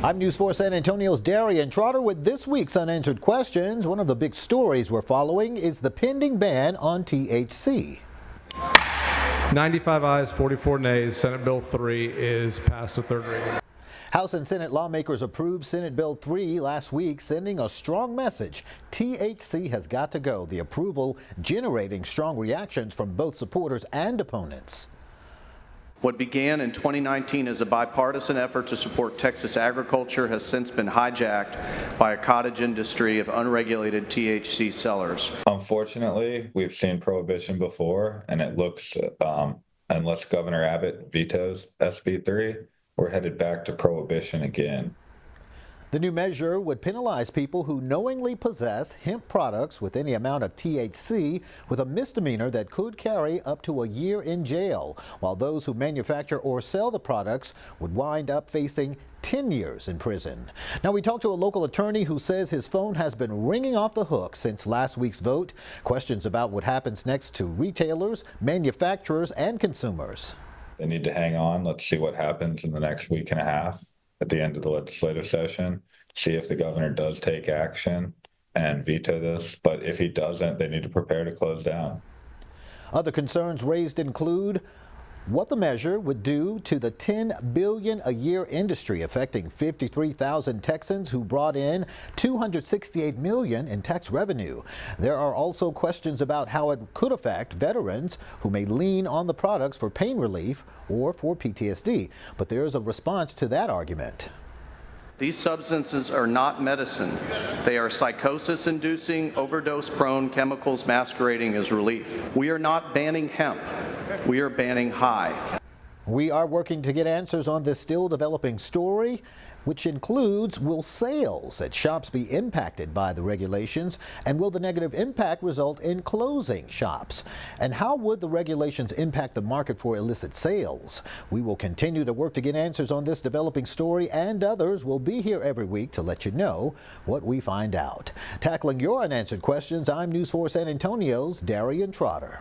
I'm News 4 San Antonio's Darian Trotter with this week's Unanswered Questions. One of the big stories we're following is the pending ban on THC. 95 ayes, 44 nays. Senate Bill 3 is passed to third reading. House and Senate lawmakers approved Senate Bill 3 last week, sending a strong message. THC has got to go. The approval generating strong reactions from both supporters and opponents. What began in 2019 as a bipartisan effort to support Texas agriculture has since been hijacked by a cottage industry of unregulated THC sellers. Unfortunately, we've seen prohibition before, and it looks, unless Governor Abbott vetoes SB 3, we're headed back to prohibition again. The new measure would penalize people who knowingly possess hemp products with any amount of THC with a misdemeanor that could carry up to a year in jail, while those who manufacture or sell the products would wind up facing 10 years in prison. Now, we talked to a local attorney who says his phone has been ringing off the hook since last week's vote. Questions about what happens next to retailers, manufacturers, and consumers. They need to hang on. Let's see what happens in the next week and a half at the end of the legislative session, see if the governor does take action and veto this. But if he doesn't, they need to prepare to close down. Other concerns raised include what the measure would do to the $10 billion a year industry affecting 53,000 Texans who brought in $268 million in tax revenue. There are also questions about how it could affect veterans who may lean on the products for pain relief or for PTSD. But there is a response to that argument. These substances are not medicine. They are psychosis-inducing, overdose-prone chemicals masquerading as relief. We are not banning hemp. We are banning high. We are working to get answers on this still developing story, which includes, will sales at shops be impacted by the regulations, and will the negative impact result in closing shops? And how would the regulations impact the market for illicit sales? We will continue to work to get answers on this developing story, and others will be here every week to let you know what we find out. Tackling your unanswered questions, I'm News 4 San Antonio's Darian Trotter.